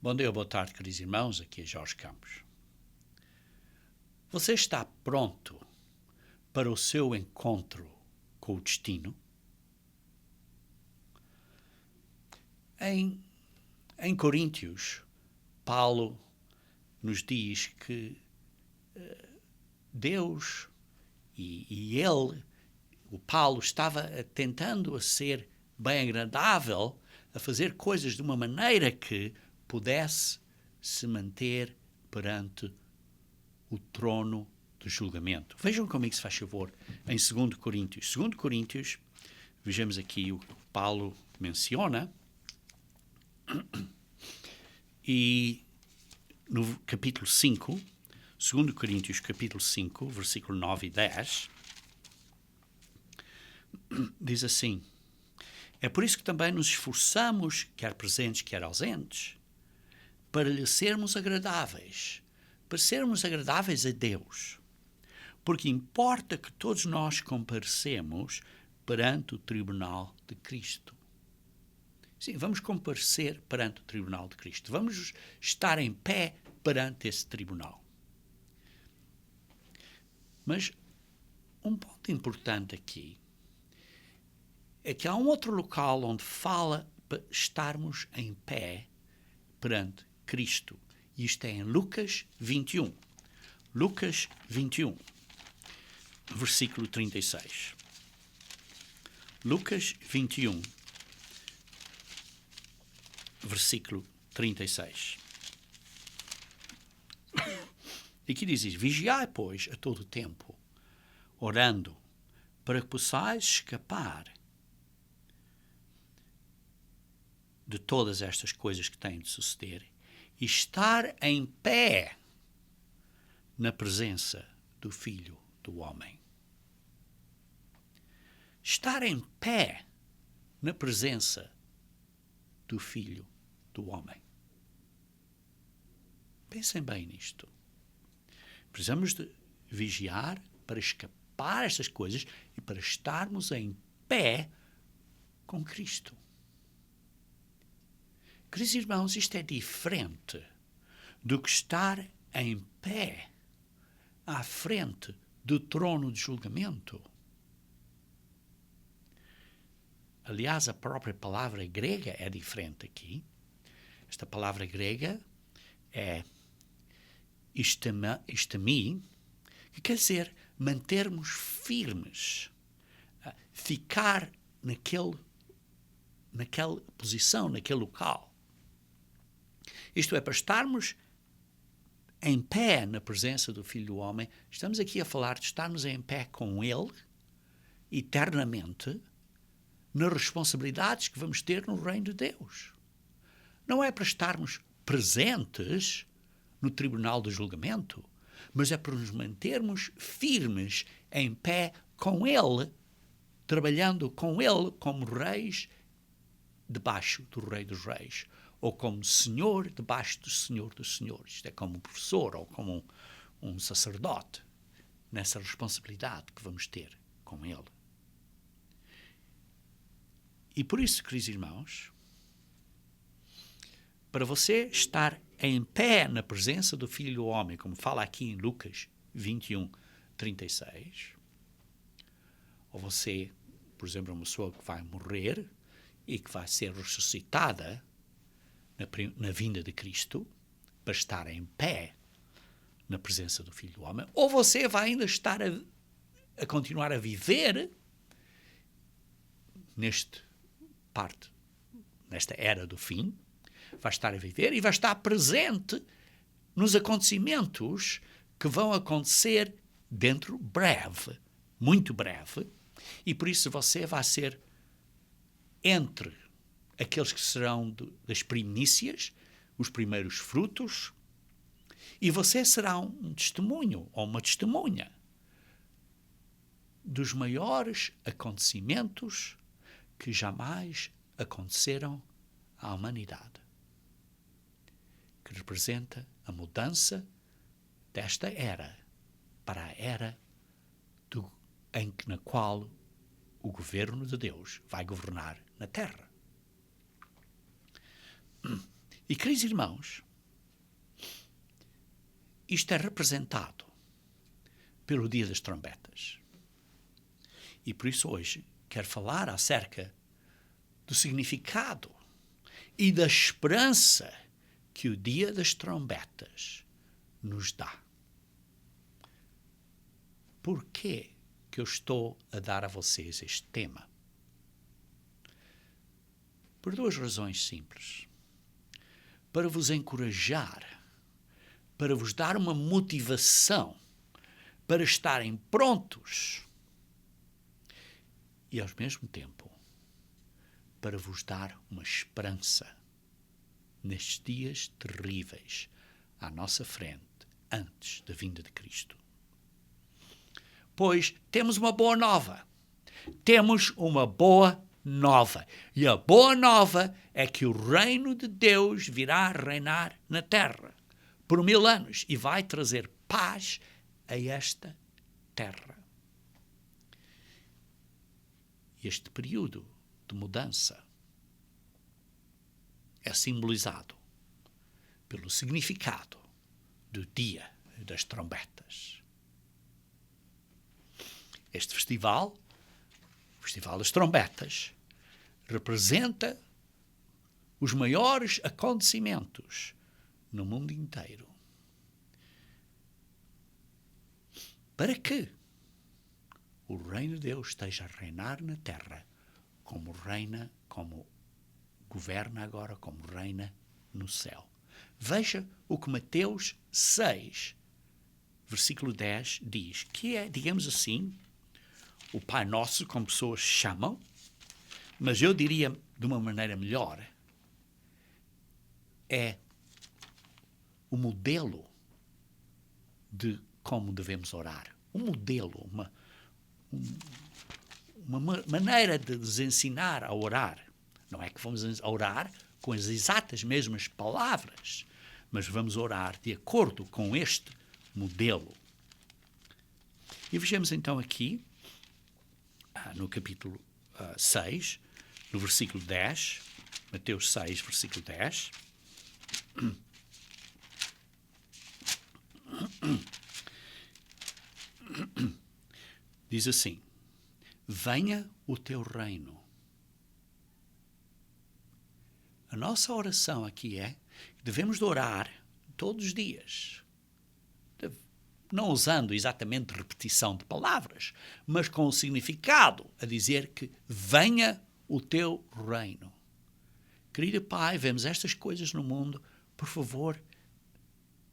Bom dia, boa tarde, queridos irmãos. Aqui é Jorge Campos. Você está pronto para o seu encontro com o destino? Em Coríntios, Paulo nos diz que Deus e ele, o Paulo, estava tentando a ser bem agradável, a fazer coisas de uma maneira que pudesse se manter perante o trono do julgamento. Vejam comigo, se faz favor, em 2 Coríntios. 2 Coríntios, vejamos aqui o que Paulo menciona, e no capítulo 5, 2 Coríntios capítulo 5, versículo 9 e 10, diz assim: é por isso que também nos esforçamos, quer presentes, quer ausentes, para lhe sermos agradáveis, a Deus, porque importa que todos nós comparecemos perante o tribunal de Cristo. Sim, vamos comparecer perante o tribunal de Cristo. Vamos estar em pé perante esse tribunal. Mas um ponto importante aqui é que há um outro local onde fala para estarmos em pé perante Cristo. E isto é em Lucas 21. Lucas 21, versículo 36. Lucas 21, versículo 36. E aqui diz: vigiai, pois, a todo o tempo, orando, para que possais escapar de todas estas coisas que têm de suceder e estar em pé na presença do Filho do Homem. Estar em pé na presença do Filho do Homem. Pensem bem nisto. Precisamos de vigiar para escapar estas coisas e para estarmos em pé com Cristo. Queridos irmãos, isto é diferente do que estar em pé à frente do trono de julgamento. Aliás, a própria palavra grega é diferente aqui. Esta palavra grega é istami, que quer dizer mantermos firmes, ficar naquela posição, naquele local. Isto é, para estarmos em pé na presença do Filho do Homem, estamos aqui a falar de estarmos em pé com Ele, eternamente, nas responsabilidades que vamos ter no reino de Deus. Não é para estarmos presentes no tribunal do julgamento, mas é para nos mantermos firmes em pé com Ele, trabalhando com Ele como reis debaixo do Rei dos Reis, ou como Senhor debaixo do Senhor dos Senhores. Isto é, como um professor ou como um sacerdote, nessa responsabilidade que vamos ter com Ele. E por isso, queridos irmãos, para você estar em pé na presença do Filho do Homem, como fala aqui em Lucas 21, 36, ou você, por exemplo, uma pessoa que vai morrer e que vai ser ressuscitada na vinda de Cristo, para estar em pé na presença do Filho do Homem, ou você vai ainda estar a continuar a viver nesta era do fim, vai estar a viver e vai estar presente nos acontecimentos que vão acontecer dentro breve, muito breve, e por isso você vai ser entre aqueles que serão das primícias, os primeiros frutos, e você será um testemunho ou uma testemunha dos maiores acontecimentos que jamais aconteceram à humanidade, que representa a mudança desta era para a era na qual o governo de Deus vai governar na Terra. E, queridos irmãos, isto é representado pelo dia das trombetas. E por isso hoje quero falar acerca do significado e da esperança que o dia das trombetas nos dá. Por que eu estou a dar a vocês este tema? Por duas razões simples. Para vos encorajar, para vos dar uma motivação, para estarem prontos e, ao mesmo tempo, para vos dar uma esperança nestes dias terríveis à nossa frente, antes da vinda de Cristo. Pois temos uma boa nova. Temos uma boa nova. E a boa nova é que o reino de Deus virá reinar na terra por 1000 anos e vai trazer paz a esta terra. Este período de mudança é simbolizado pelo significado do dia das trombetas. Este festival, o Festival das Trombetas, representa os maiores acontecimentos no mundo inteiro. Para que o reino de Deus esteja a reinar na terra como reina, como governa agora, como reina no céu. Veja o que Mateus 6, versículo 10 diz, que é, digamos assim, o Pai Nosso, como pessoas chamam, mas eu diria de uma maneira melhor, é o modelo de como devemos orar. Um modelo, uma maneira de nos ensinar a orar. Não é que vamos orar com as exatas mesmas palavras, mas vamos orar de acordo com este modelo. E vejamos então aqui, no capítulo 6, no versículo 10, Mateus 6, versículo 10, diz assim: venha o teu reino. A nossa oração aqui é que devemos de orar todos os dias, não usando exatamente repetição de palavras, mas com o significado a dizer que venha o teu reino. Querido Pai, vemos estas coisas no mundo, por favor,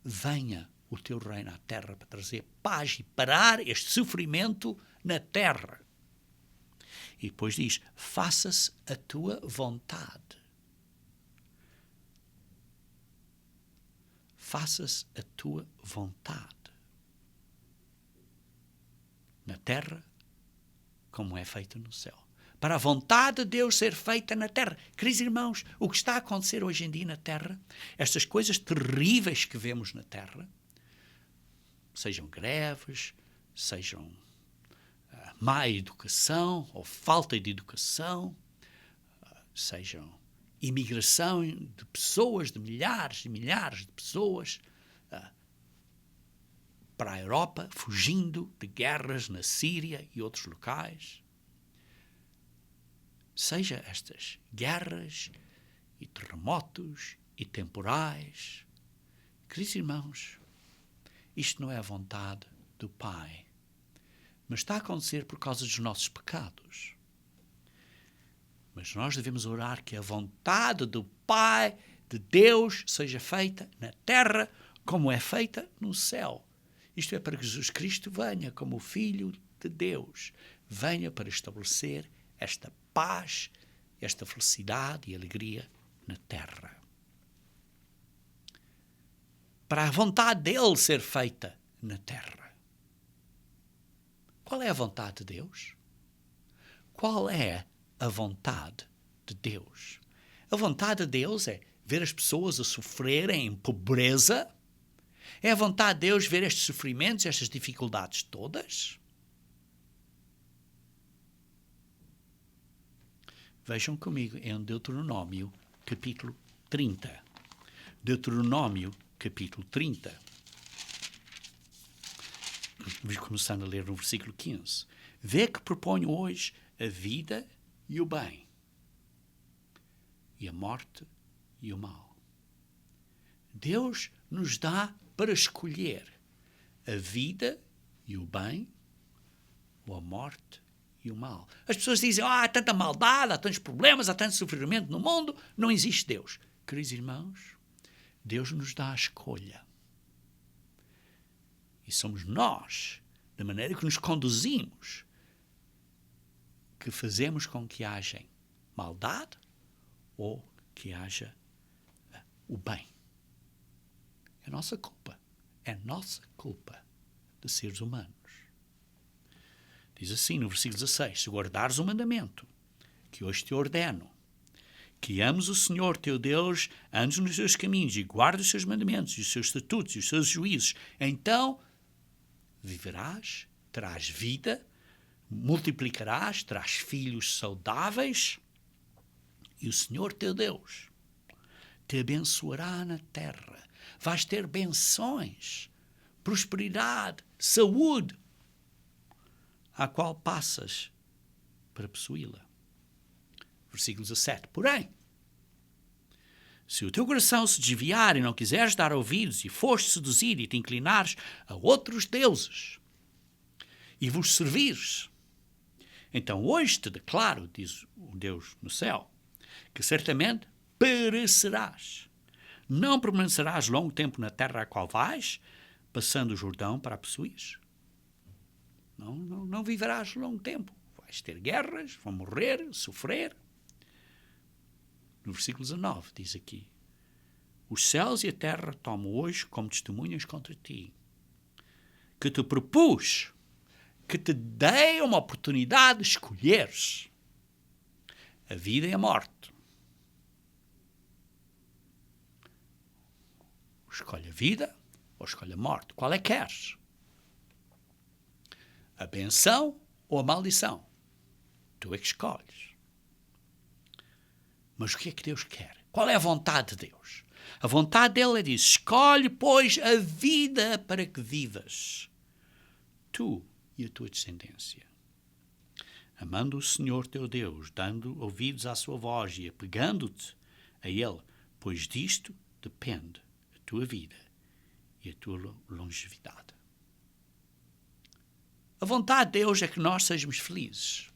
venha o teu reino à terra para trazer paz e parar este sofrimento na terra. E depois diz, faça-se a tua vontade. Faça-se a tua vontade. Na terra, como é feita no céu. Para a vontade de Deus ser feita na terra. Queridos irmãos, o que está a acontecer hoje em dia na terra, estas coisas terríveis que vemos na terra, sejam greves, sejam má educação ou falta de educação, sejam imigração de pessoas, de milhares e milhares de pessoas para a Europa, fugindo de guerras na Síria e outros locais. Seja estas guerras e terremotos e temporais. Queridos irmãos, isto não é a vontade do Pai, mas está a acontecer por causa dos nossos pecados. Mas nós devemos orar que a vontade do Pai, de Deus, seja feita na terra como é feita no céu. Isto é para que Jesus Cristo venha como o Filho de Deus, venha para estabelecer esta paz, esta felicidade e alegria na terra. Para a vontade dele ser feita na terra. Qual é a vontade de Deus? Qual é a vontade de Deus? A vontade de Deus é ver as pessoas a sofrerem em pobreza. É a vontade de Deus ver estes sofrimentos, estas dificuldades todas? Vejam comigo em Deuteronômio, capítulo 30. Deuteronômio, capítulo 30. Vamos começando a ler no versículo 15. Vê que proponho hoje a vida e o bem, e a morte e o mal. Deus nos dá para escolher a vida e o bem, ou a morte e o mal. As pessoas dizem, há tanta maldade, há tantos problemas, há tanto sofrimento no mundo, não existe Deus. Queridos irmãos, Deus nos dá a escolha. E somos nós, da maneira que nos conduzimos, que fazemos com que haja maldade ou que haja o bem. É nossa culpa. É nossa culpa de seres humanos. Diz assim no versículo 16, se guardares o mandamento que hoje te ordeno, que ames o Senhor teu Deus, andes nos seus caminhos e guardes os seus mandamentos, e os seus estatutos e os seus juízos, então viverás, terás vida, multiplicarás, terás filhos saudáveis, e o Senhor teu Deus te abençoará na terra. Vais ter benções, prosperidade, saúde, à qual passas para possuí-la. Versículo 17. Porém, se o teu coração se desviar e não quiseres dar ouvidos e fores seduzir e te inclinares a outros deuses e vos servires, então hoje te declaro, diz o Deus no céu, que certamente perecerás. Não permanecerás longo tempo na terra a qual vais, passando o Jordão para a possuires. Não viverás longo tempo. Vais ter guerras, vão morrer, sofrer. No versículo 19 diz aqui, os céus e a terra tomam hoje como testemunhas contra ti, que te propus, que te dei uma oportunidade de escolheres a vida e a morte. Escolhe a vida ou escolhe a morte. Qual é que queres? A benção ou a maldição? Tu é que escolhes. Mas o que é que Deus quer? Qual é a vontade de Deus? A vontade dele é dizer, escolhe, pois, a vida para que vivas, tu e a tua descendência. Amando o Senhor teu Deus, dando ouvidos à sua voz e apegando-te a Ele, pois disto depende a tua vida e a tua longevidade. A vontade de Deus é que nós sejamos felizes.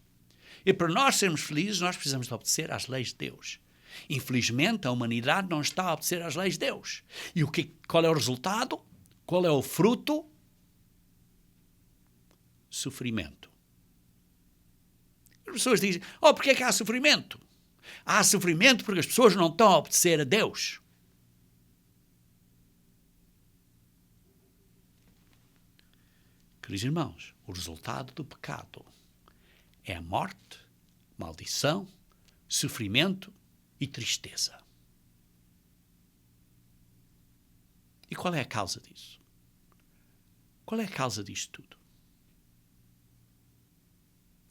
E para nós sermos felizes, nós precisamos de obedecer às leis de Deus. Infelizmente, a humanidade não está a obedecer às leis de Deus. E qual é o resultado? Qual é o fruto? Sofrimento. As pessoas dizem, porquê é que há sofrimento? Há sofrimento porque as pessoas não estão a obedecer a Deus. Queridos irmãos, o resultado do pecado é a morte, maldição, sofrimento e tristeza. E qual é a causa disso? Qual é a causa disto tudo?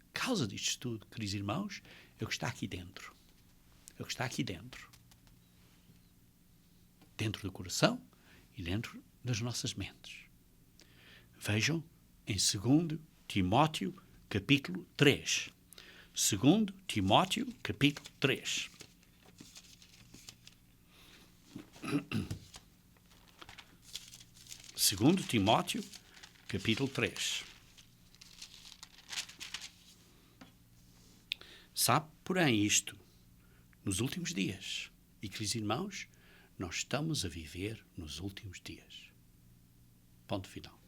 A causa disto tudo, queridos irmãos, é o que está aqui dentro. É o que está aqui dentro. Dentro do coração e dentro das nossas mentes. Vejam em 2 Timóteo, capítulo 3. 2 Timóteo, capítulo 3. Segundo Timóteo, capítulo 3. Sabe, porém, isto, nos últimos dias. E, queridos irmãos, nós estamos a viver nos últimos dias. Ponto final.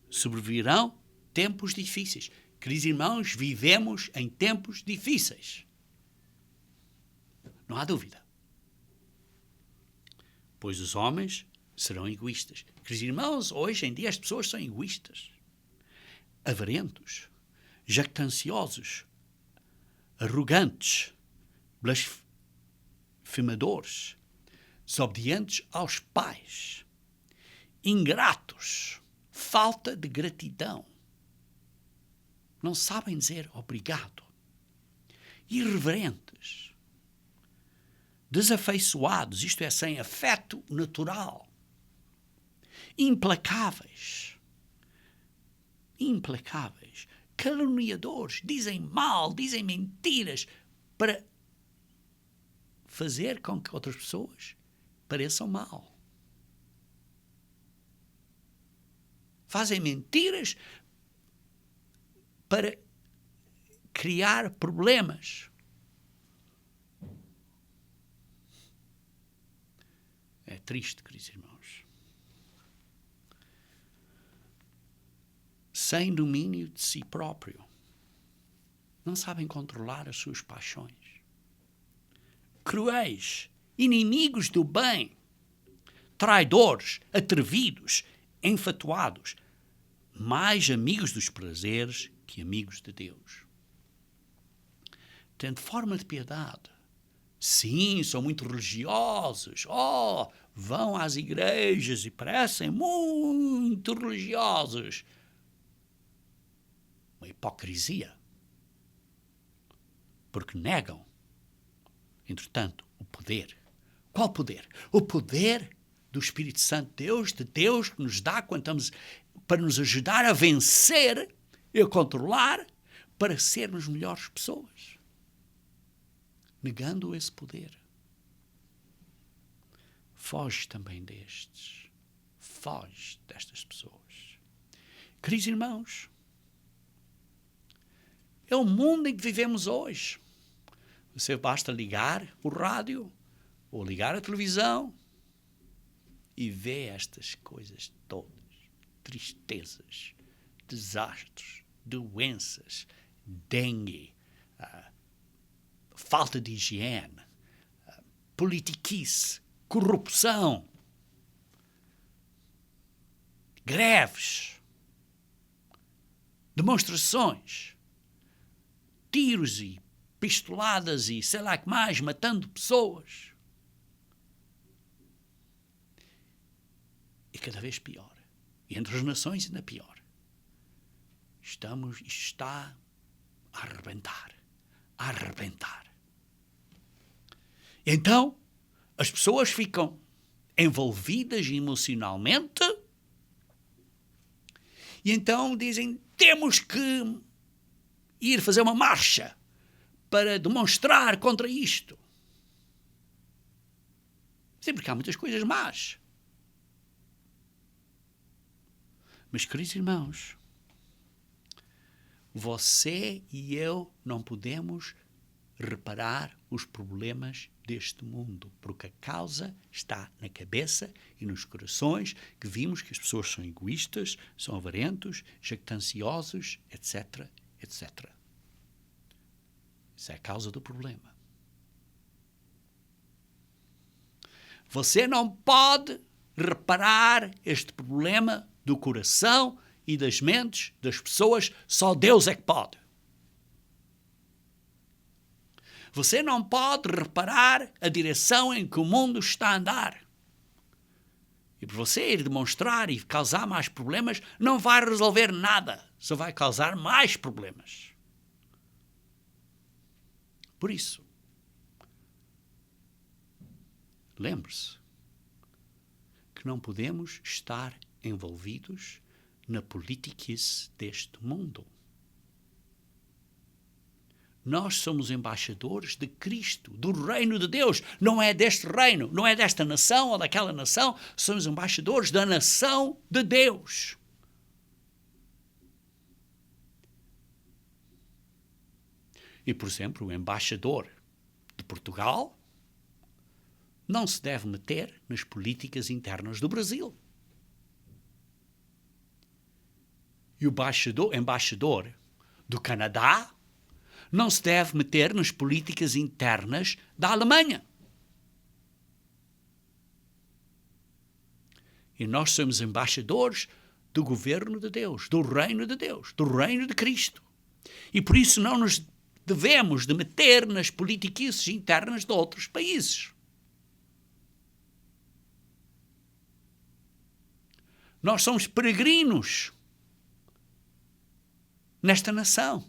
Sobrevirão tempos difíceis. Queridos irmãos, vivemos em tempos difíceis. Não há dúvida. Pois os homens serão egoístas. Queridos irmãos, hoje em dia as pessoas são egoístas, avarentos, jactanciosos, arrogantes, blasfemadores, desobedientes aos pais, ingratos, falta de gratidão, não sabem dizer obrigado, irreverentes, desafeiçoados, isto é, sem afeto natural, implacáveis, caluniadores, dizem mal, dizem mentiras para fazer com que outras pessoas pareçam mal. Fazem mentiras para criar problemas. É triste, queridos irmãos. Sem domínio de si próprio. Não sabem controlar as suas paixões. Cruéis, inimigos do bem, traidores, atrevidos, enfatuados, mais amigos dos prazeres que amigos de Deus. Tendo forma de piedade. Sim, são muito religiosos. Vão às igrejas e parecem muito religiosos. Uma hipocrisia. Porque negam, entretanto, o poder. Qual poder? O poder do Espírito Santo de Deus que nos dá quando estamos, para nos ajudar a vencer e a controlar, para sermos melhores pessoas. Negando esse poder. Foge também destes. Foge destas pessoas. Queridos irmãos, é o mundo em que vivemos hoje. Você basta ligar o rádio ou ligar a televisão e ver estas coisas todas. Tristezas, desastres, doenças, dengue, falta de higiene, politiquice, corrupção, greves, demonstrações, tiros e pistoladas e sei lá que mais, matando pessoas. E cada vez pior. E entre as nações ainda pior. Isto está a arrebentar. A arrebentar. Então, as pessoas ficam envolvidas emocionalmente e então dizem, temos que ir fazer uma marcha para demonstrar contra isto. Sim, porque há muitas coisas más. Mas, queridos irmãos, você e eu não podemos reparar os problemas deste mundo, porque a causa está na cabeça e nos corações, que vimos que as pessoas são egoístas, são avarentos, jactanciosos, etc, etc. Isso é a causa do problema. Você não pode reparar este problema do coração e das mentes das pessoas, só Deus é que pode. Você não pode reparar a direção em que o mundo está a andar. E por você ir demonstrar e causar mais problemas, não vai resolver nada, só vai causar mais problemas. Por isso, lembre-se que não podemos estar envolvidos na politiquice deste mundo. Nós somos embaixadores de Cristo, do reino de Deus. Não é deste reino, não é desta nação ou daquela nação. Somos embaixadores da nação de Deus. E, por exemplo, o embaixador de Portugal não se deve meter nas políticas internas do Brasil. E o embaixador do Canadá não se deve meter nas políticas internas da Alemanha. E nós somos embaixadores do governo de Deus, do reino de Cristo. E por isso não nos devemos de meter nas politiquices internas de outros países. Nós somos peregrinos nesta nação.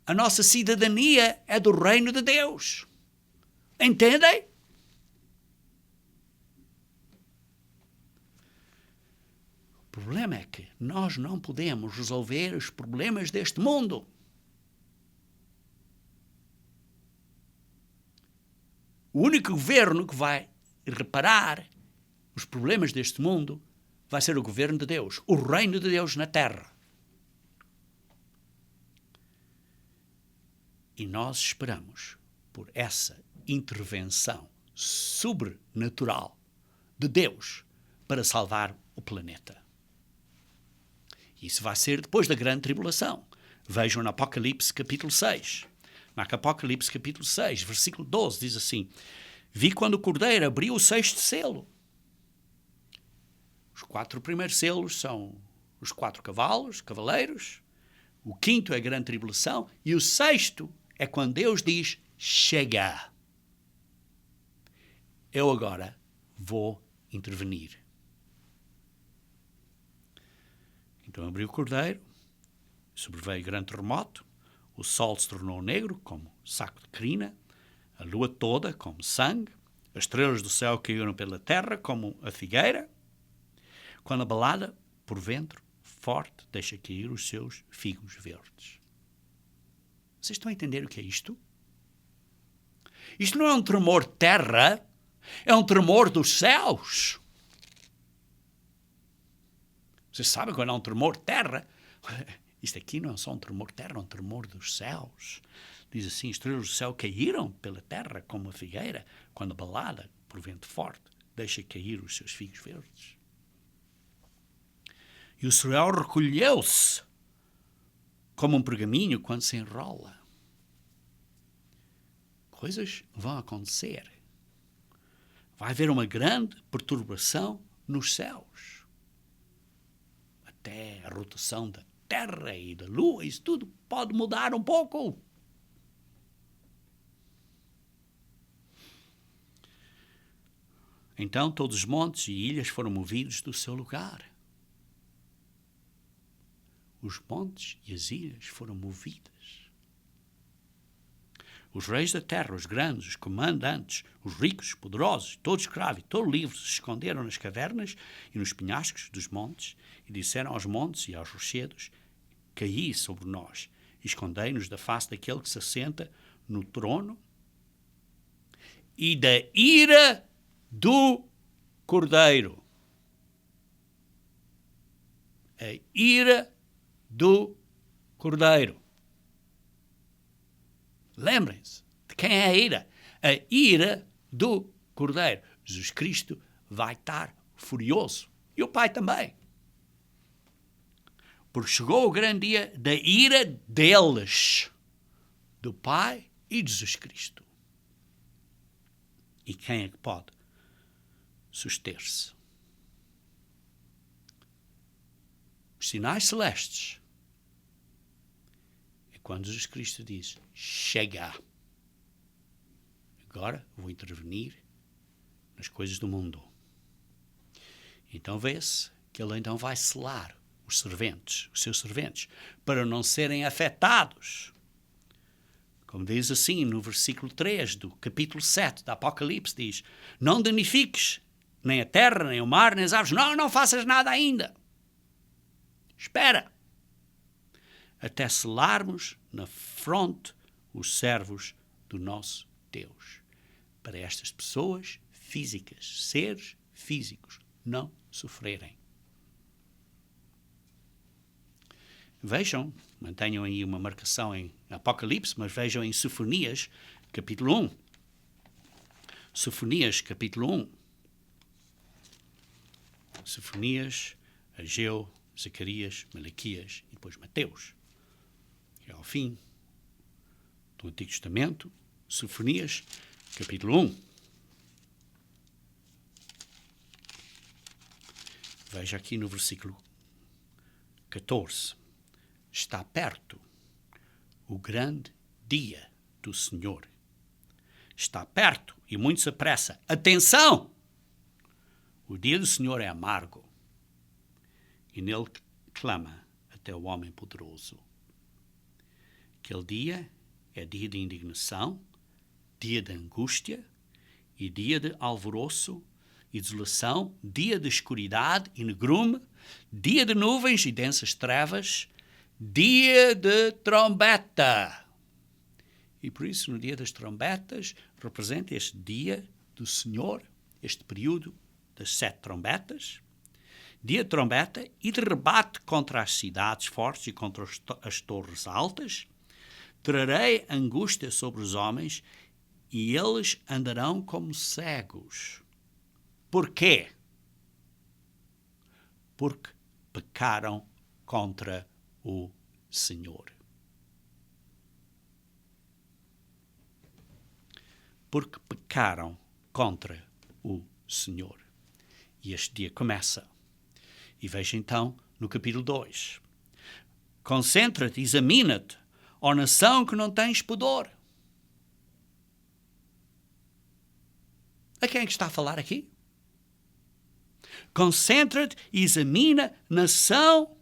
A nossa cidadania é do reino de Deus. Entendem? O problema é que nós não podemos resolver os problemas deste mundo. O único governo que vai reparar os problemas deste mundo vai ser o governo de Deus, o reino de Deus na terra. E nós esperamos por essa intervenção sobrenatural de Deus para salvar o planeta. Isso vai ser depois da grande tribulação. Vejam no Apocalipse capítulo 6. No Apocalipse capítulo 6, versículo 12, diz assim: vi quando o Cordeiro abriu o 6º selo. Os 4 primeiros selos são os 4 cavaleiros. O 5º é a grande tribulação. E o 6º é quando Deus diz: chega. Eu agora vou intervenir. Então abriu o Cordeiro, sobreveio grande terremoto, o sol se tornou negro como saco de crina, a lua toda como sangue, as estrelas do céu caíram pela terra como a figueira, quando abalada por vento forte deixa cair os seus figos verdes. Vocês estão a entender o que é isto? Isto não é um tremor de terra, é um tremor dos céus. Vocês sabem quando há um tremor de terra? Isto aqui não é só um tremor de terra, é um tremor dos céus. Diz assim: estrelas do céu caíram pela terra como a figueira, quando abalada por vento forte deixa cair os seus figos verdes. E o céu recolheu-se como um pergaminho quando se enrola. Coisas vão acontecer. Vai haver uma grande perturbação nos céus. Até a rotação da Terra e da Lua, isso tudo pode mudar um pouco. Então todos os montes e ilhas foram movidos do seu lugar. Os montes e as ilhas foram movidas. Os reis da terra, os grandes, os comandantes, os ricos, os poderosos, todos escravos e todos livres se esconderam nas cavernas e nos penhascos dos montes e disseram aos montes e aos rochedos: caí sobre nós e escondei-nos da face daquele que se assenta no trono e da ira do Cordeiro. A ira do Cordeiro. Lembrem-se de quem é a ira. A ira do Cordeiro. Jesus Cristo vai estar furioso. E o Pai também. Porque chegou o grande dia da ira deles. Do Pai e de Jesus Cristo. E quem é que pode suster-se? Os sinais celestes. Quando Jesus Cristo diz: chega, agora vou intervenir nas coisas do mundo. Então vê-se que ele então vai selar os seus serventes, para não serem afetados. Como diz assim no versículo 3 do capítulo 7 da Apocalipse, diz: não danifiques nem a terra, nem o mar, nem as árvores. Não faças nada ainda. Espera. Até selarmos na fronte os servos do nosso Deus. Para estas pessoas físicas, seres físicos, não sofrerem. Vejam, mantenham aí uma marcação em Apocalipse, mas vejam em Sofonias, capítulo 1. Sofonias, capítulo 1. Sofonias, Ageu, Zacarias, Malaquias e depois Mateus. Ao fim do Antigo Testamento, Sofonias, capítulo 1. Veja aqui no versículo 14. Está perto o grande dia do Senhor. Está perto e muito se apressa. Atenção! O dia do Senhor é amargo e nele clama até o homem poderoso. Aquele dia é dia de indignação, dia de angústia e dia de alvoroço e desolação, dia de escuridade e negrume, dia de nuvens e densas trevas, dia de trombeta. E por isso, no dia das trombetas, representa este dia do Senhor, este período das 7 trombetas, dia de trombeta e de rebate contra as cidades fortes e contra as torres altas. Trarei angústia sobre os homens e eles andarão como cegos. Por quê? Porque pecaram contra o Senhor. Porque pecaram contra o Senhor. E este dia começa. E veja então no capítulo 2. Concentra-te, examina-te, ó nação que não tens pudor. A quem é que está a falar aqui? Concentra-te e examina nação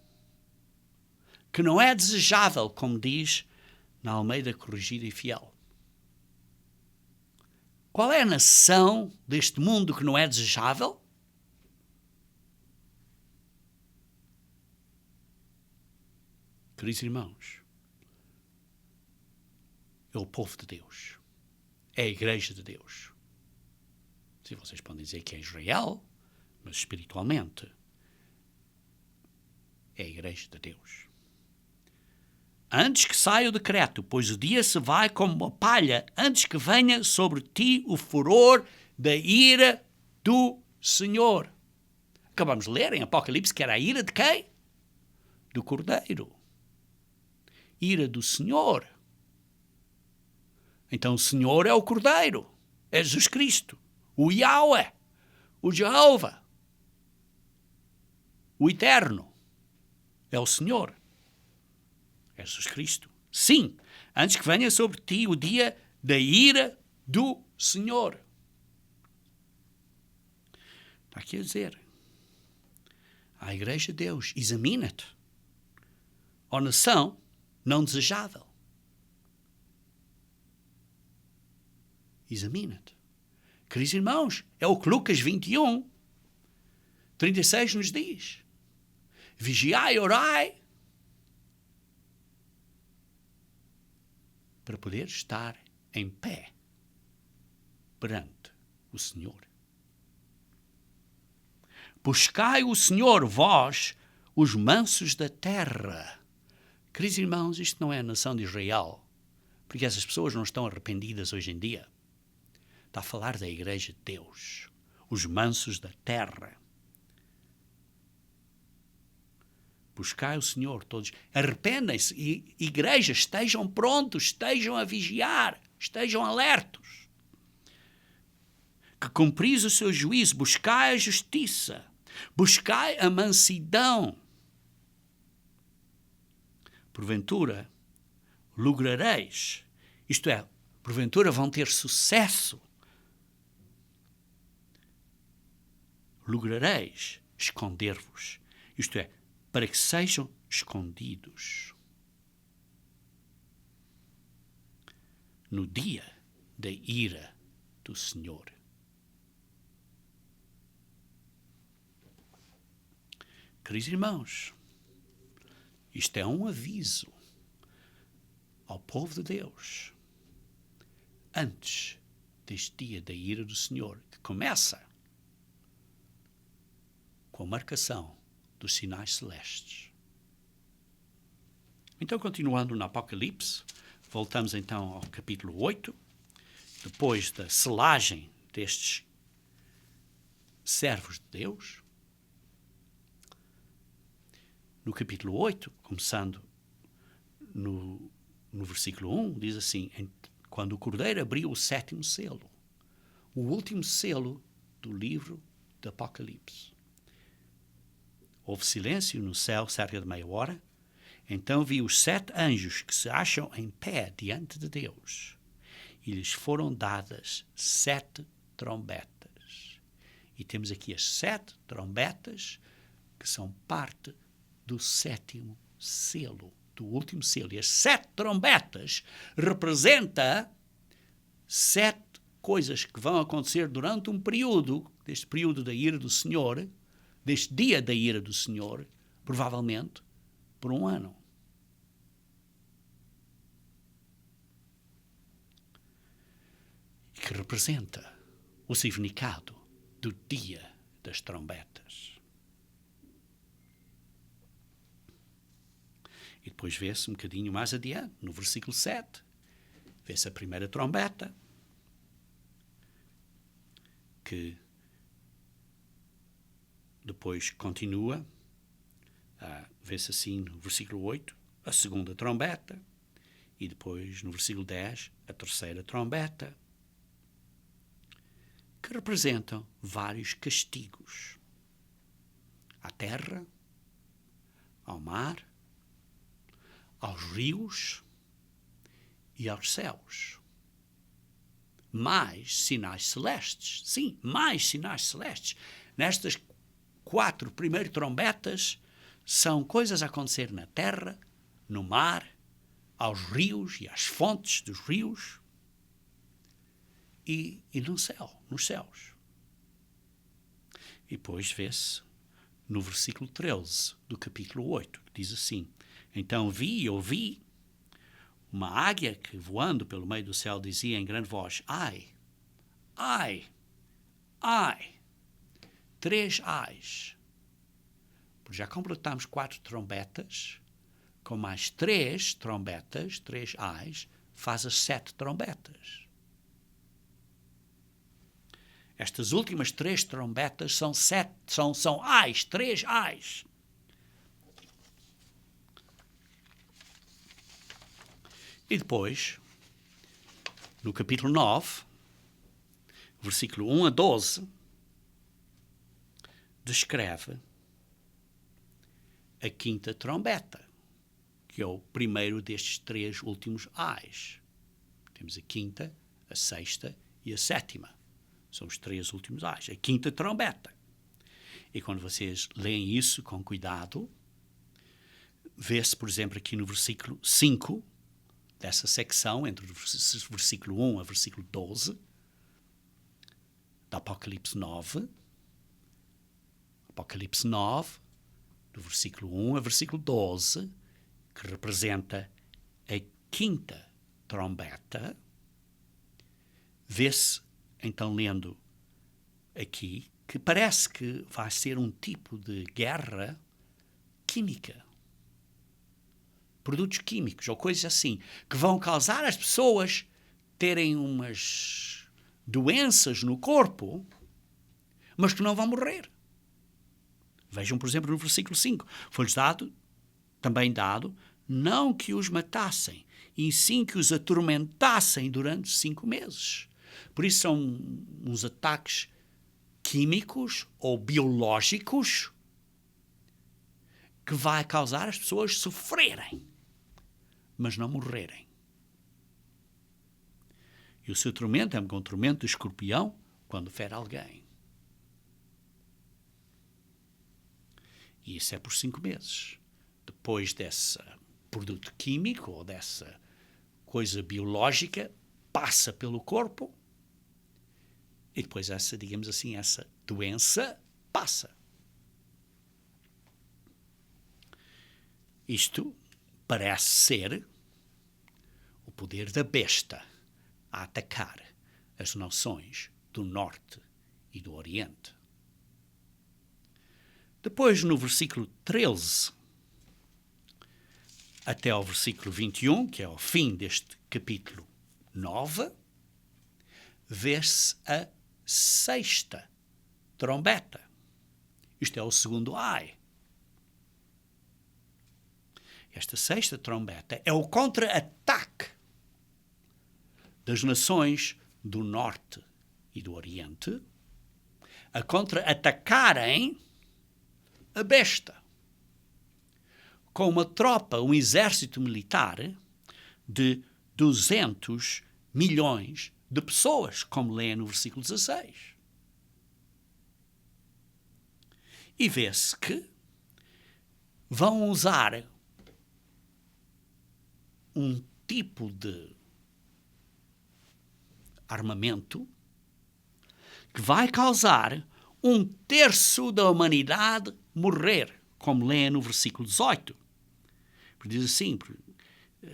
que não é desejável, como diz na Almeida Corrigida e Fiel. Qual é a nação deste mundo que não é desejável? Queridos irmãos, é o povo de Deus. É a igreja de Deus. Se vocês podem dizer que é Israel, mas espiritualmente é a igreja de Deus. Antes que saia o decreto, pois o dia se vai como uma palha, antes que venha sobre ti o furor da ira do Senhor. Acabamos de ler em Apocalipse que era a ira de quem? Do Cordeiro. Ira do Senhor. Então o Senhor é o Cordeiro, é Jesus Cristo, o Yahweh, o Jeová, o Eterno, é o Senhor. É Jesus Cristo. Sim, antes que venha sobre ti o dia da ira do Senhor. Está aqui a dizer. A igreja de Deus, examina-te. Ó nação não desejável. Examina-te. Queridos irmãos, é o que Lucas 21, 36 nos diz. Vigiai e orai, para poder estar em pé perante o Senhor. Buscai o Senhor, vós, os mansos da terra. Queridos irmãos, isto não é a nação de Israel, porque essas pessoas não estão arrependidas hoje em dia. Está a falar da igreja de Deus, os mansos da terra. Buscai o Senhor, todos. Arrependem-se. E, igrejas, estejam prontos, estejam a vigiar, estejam alertos. Que cumpris o seu juízo, buscai a justiça, buscai a mansidão. Porventura, lograreis. Isto é, porventura vão ter sucesso. Lograreis esconder-vos. Isto é, para que sejam escondidos no dia da ira do Senhor. Queridos irmãos, isto é um aviso ao povo de Deus antes deste dia da ira do Senhor, que começa com a marcação dos sinais celestes. Então, continuando no Apocalipse, voltamos então ao capítulo 8, depois da selagem destes servos de Deus. No capítulo 8, começando no versículo 1, diz assim: quando o Cordeiro abriu o 7º selo, o último selo do livro do Apocalipse. Houve silêncio no céu cerca de meia hora. Então vi os 7 anjos que se acham em pé diante de Deus. E lhes foram dadas 7 trombetas. E temos aqui as 7 trombetas que são parte do 7º selo, do último selo. E as 7 trombetas representam 7 coisas que vão acontecer durante um período, deste período da ira do Senhor, deste dia da ira do Senhor, provavelmente por um ano. Que representa o significado do dia das trombetas. E depois vê-se um bocadinho mais adiante, no versículo 7, vê-se a primeira trombeta, que depois continua, vê-se assim no versículo 8, a segunda trombeta, e depois no versículo 10, a terceira trombeta, que representam vários castigos à terra, ao mar, aos rios e aos céus. Mais sinais celestes. Sim, mais sinais celestes. Nestas 4 primeiras trombetas são coisas a acontecer na terra, no mar, aos rios e às fontes dos rios e no céu, nos céus. E depois vê-se no versículo 13 do capítulo 8, que diz assim: Então vi e ouvi uma águia que, voando pelo meio do céu, dizia em grande voz: Ai, ai, ai. 3 ais. Porque já completamos 4 trombetas, com mais 3 trombetas, 3 ais, faz as 7 trombetas. Estas últimas 3 trombetas são ais, 3 ais. E depois, no capítulo 9, versículo 1 a 12, descreve a 5ª trombeta, que é o primeiro destes 3 últimos ais. Temos a 5ª, a 6ª e a 7ª. São os 3 últimos ais. A 5ª trombeta. E quando vocês leem isso com cuidado, vê-se, por exemplo, aqui no versículo 5, dessa secção, entre o versículo 1 a versículo 12, da Apocalipse 9, Apocalipse 9, do versículo 1 a versículo 12, que representa a 5ª trombeta, vê-se, então, lendo aqui, que parece que vai ser um tipo de guerra química. Produtos químicos ou coisas assim, que vão causar as pessoas terem umas doenças no corpo, mas que não vão morrer. Vejam, por exemplo, no versículo 5. Foi-lhes também dado, não que os matassem, e sim que os atormentassem durante 5 meses. Por isso são uns ataques químicos ou biológicos que vai causar as pessoas sofrerem, mas não morrerem. E o seu tormento é um tormento de escorpião quando fere alguém. E isso é por 5 meses. Depois desse produto químico ou dessa coisa biológica, passa pelo corpo e depois essa, digamos assim, essa doença passa. Isto parece ser o poder da besta a atacar as nações do norte e do oriente. Depois, no versículo 13 até ao versículo 21, que é o fim deste capítulo 9, vê-se a 6ª trombeta. Isto é o segundo ai. Esta 6ª trombeta é o contra-ataque das nações do norte e do oriente a contra-atacarem a besta, com uma tropa, um exército militar de 200 milhões de pessoas, como lê no versículo 16. E vê-se que vão usar um tipo de armamento que vai causar 1/3 da humanidade morrer, como lê no versículo 18. Porque diz assim,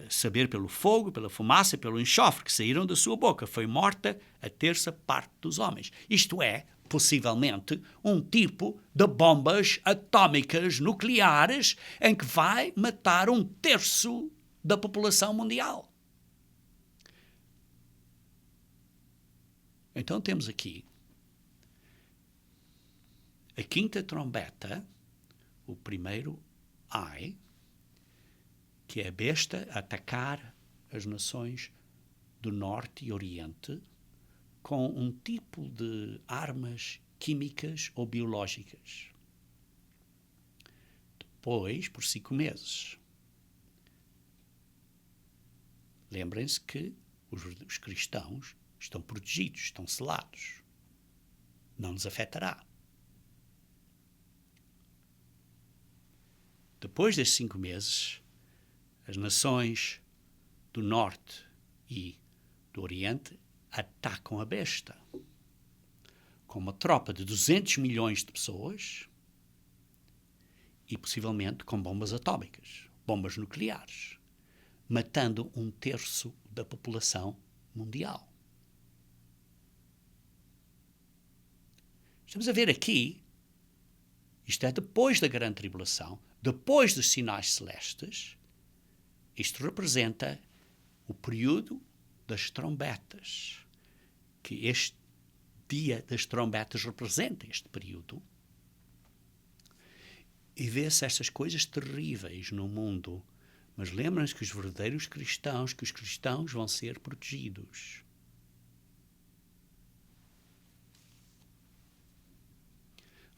saber pelo fogo, pela fumaça, pelo enxofre que saíram da sua boca, foi morta a 1/3 parte dos homens. Isto é, possivelmente, um tipo de bombas atômicas nucleares em que vai matar 1/3 da população mundial. Então temos aqui a quinta trombeta, o primeiro ai, que é a besta a atacar as nações do Norte e Oriente com um tipo de armas químicas ou biológicas. Depois, por 5 meses. Lembrem-se que os cristãos estão protegidos, estão selados. Não nos afetará. Depois desses 5 meses, as nações do Norte e do Oriente atacam a besta com uma tropa de 200 milhões de pessoas e possivelmente com bombas atômicas, bombas nucleares, matando 1/3 da população mundial. Estamos a ver aqui, isto é depois da grande tribulação, depois dos sinais celestes. Isto representa o período das trombetas, que este dia das trombetas representa este período. E vê-se estas coisas terríveis no mundo, mas lembrem-se que os verdadeiros cristãos, que os cristãos vão ser protegidos.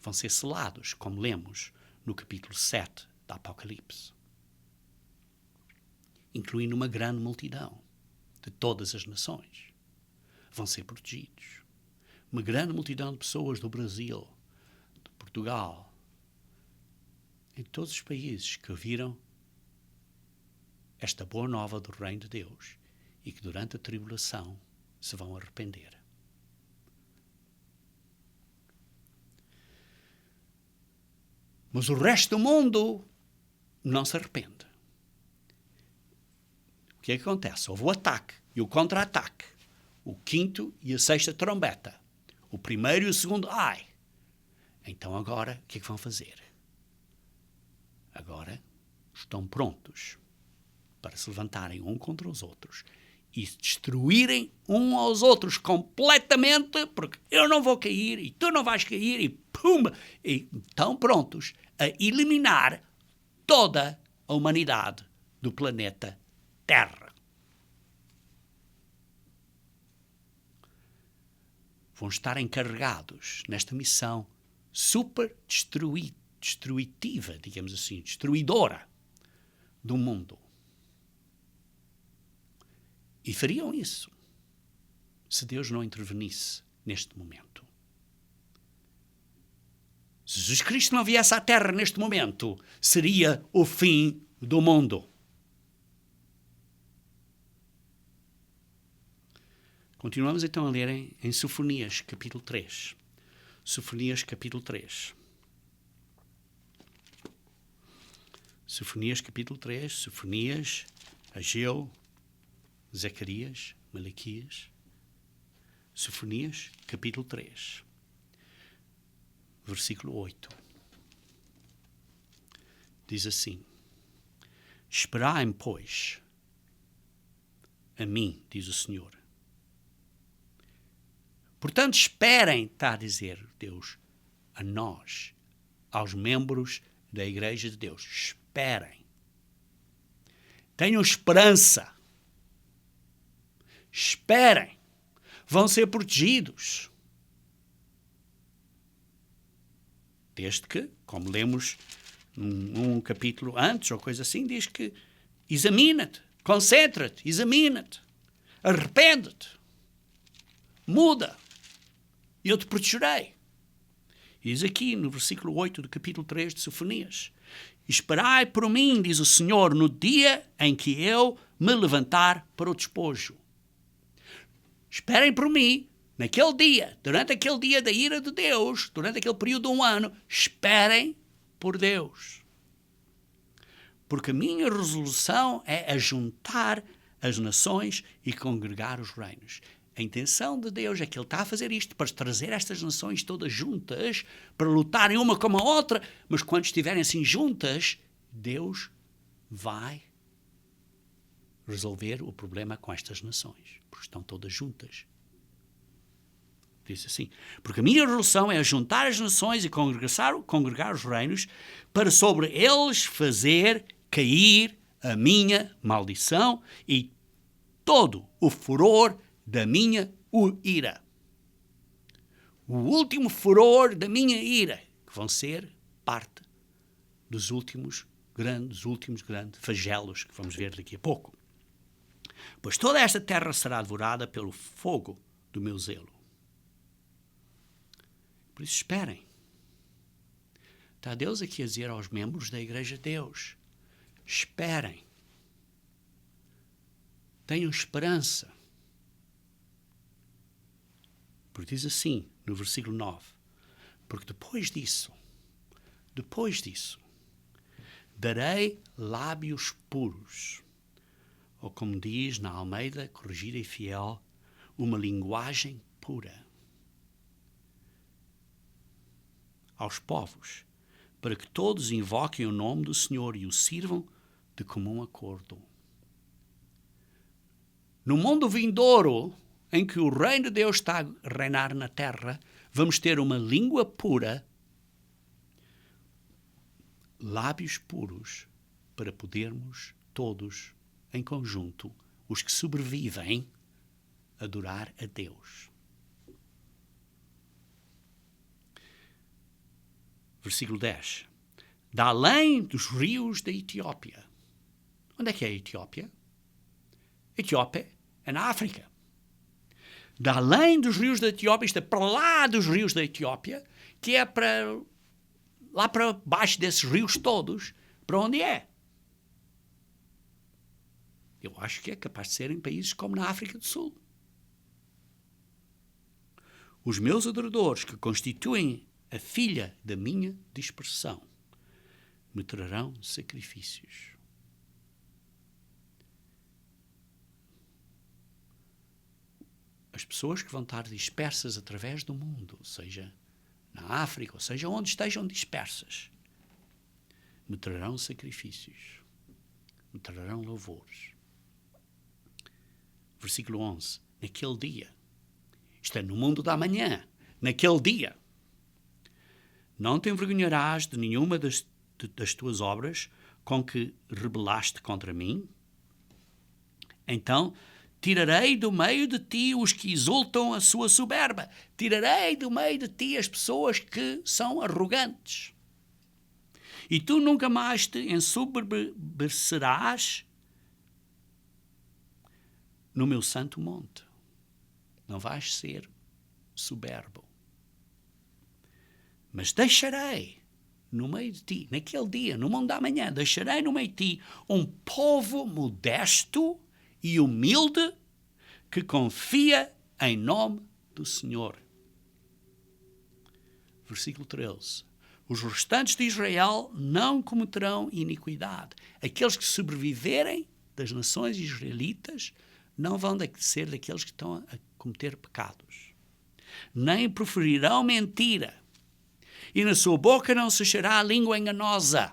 Vão ser selados, como lemos no capítulo 7 do Apocalipse, incluindo uma grande multidão de todas as nações. Vão ser protegidos. Uma grande multidão de pessoas do Brasil, de Portugal, em todos os países que ouviram esta boa nova do Reino de Deus e que durante a tribulação se vão arrepender. Mas o resto do mundo não se arrepende. O que é que acontece? Houve o ataque e o contra-ataque. O quinto e a sexta trombeta. O primeiro e o segundo ai. Então agora, o que é que vão fazer? Agora estão prontos para se levantarem um contra os outros e destruírem um aos outros completamente, porque eu não vou cair e tu não vais cair e pumba! E estão prontos a eliminar toda a humanidade do planeta Terra. Vão estar encarregados nesta missão super destruitiva, digamos assim, destruidora do mundo. E fariam isso se Deus não intervenisse neste momento. Se Jesus Cristo não viesse à Terra neste momento, seria o fim do mundo. Continuamos então a ler em Sofonias, capítulo 3. Sofonias, capítulo 3. Sofonias, capítulo 3. Sofonias, Ageu, Zacarias, Malaquias. Sofonias, capítulo 3. Versículo 8. Diz assim: Esperai-me, pois, a mim, diz o Senhor. Portanto, esperem, está a dizer Deus, a nós, aos membros da Igreja de Deus. Esperem. Tenham esperança. Esperem. Vão ser protegidos. Desde que, como lemos num capítulo antes, ou coisa assim, diz que examina-te, concentra-te, examina-te, arrepende-te, muda, e eu te protegerei. Diz aqui no versículo 8 do capítulo 3 de Sofonias: Esperai por mim, diz o Senhor, no dia em que eu me levantar para o despojo. Esperem por mim, naquele dia, durante aquele dia da ira de Deus, durante aquele período de um ano, esperem por Deus. Porque a minha resolução é ajuntar as nações e congregar os reinos. A intenção de Deus é que Ele está a fazer isto para trazer estas nações todas juntas, para lutarem uma com a outra, mas quando estiverem assim juntas, Deus vai resolver o problema com estas nações, porque estão todas juntas. Diz assim, porque a minha resolução é juntar as nações e congregar os reinos para sobre eles fazer cair a minha maldição e todo o furor da minha ira. O último furor da minha ira, que vão ser parte dos últimos grandes flagelos que vamos ver daqui a pouco. Pois toda esta terra será devorada pelo fogo do meu zelo. Por isso esperem. Está Deus aqui a dizer aos membros da Igreja de Deus, esperem. Tenham esperança. Porque diz assim, no versículo 9, porque depois disso, darei lábios puros, ou como diz na Almeida, corrigida e fiel, uma linguagem pura aos povos, para que todos invoquem o nome do Senhor e o sirvam de comum acordo. No mundo vindouro, em que o reino de Deus está a reinar na terra, vamos ter uma língua pura, lábios puros, para podermos todos, em conjunto, os que sobrevivem, adorar a Deus. Versículo 10. Da além dos rios da Etiópia. Onde é que é a Etiópia? Etiópia é na África. Da além dos rios da Etiópia, isto é para lá dos rios da Etiópia, que é para lá para baixo desses rios todos, para onde é? Eu acho que é capaz de ser em países como na África do Sul. Os meus adoradores, que constituem a filha da minha dispersão, me trarão sacrifícios. As pessoas que vão estar dispersas através do mundo, seja na África, ou seja onde estejam dispersas, me trarão sacrifícios, me trarão louvores. Versículo 11. Naquele dia, isto é, no mundo da manhã, naquele dia, não te envergonharás de nenhuma das tuas obras com que rebelaste contra mim. Então, tirarei do meio de ti os que exultam a sua soberba. Tirarei do meio de ti as pessoas que são arrogantes. E tu nunca mais te ensoberbecerás no meu santo monte. Não vais ser soberbo. Mas deixarei no meio de ti, naquele dia, no mundo da manhã, deixarei no meio de ti um povo modesto e humilde que confia em nome do Senhor. Versículo 13. Os restantes de Israel não cometerão iniquidade. Aqueles que sobreviverem das nações israelitas não vão ser daqueles que estão a cometer pecados. Nem proferirão mentira. E na sua boca não se achará a língua enganosa.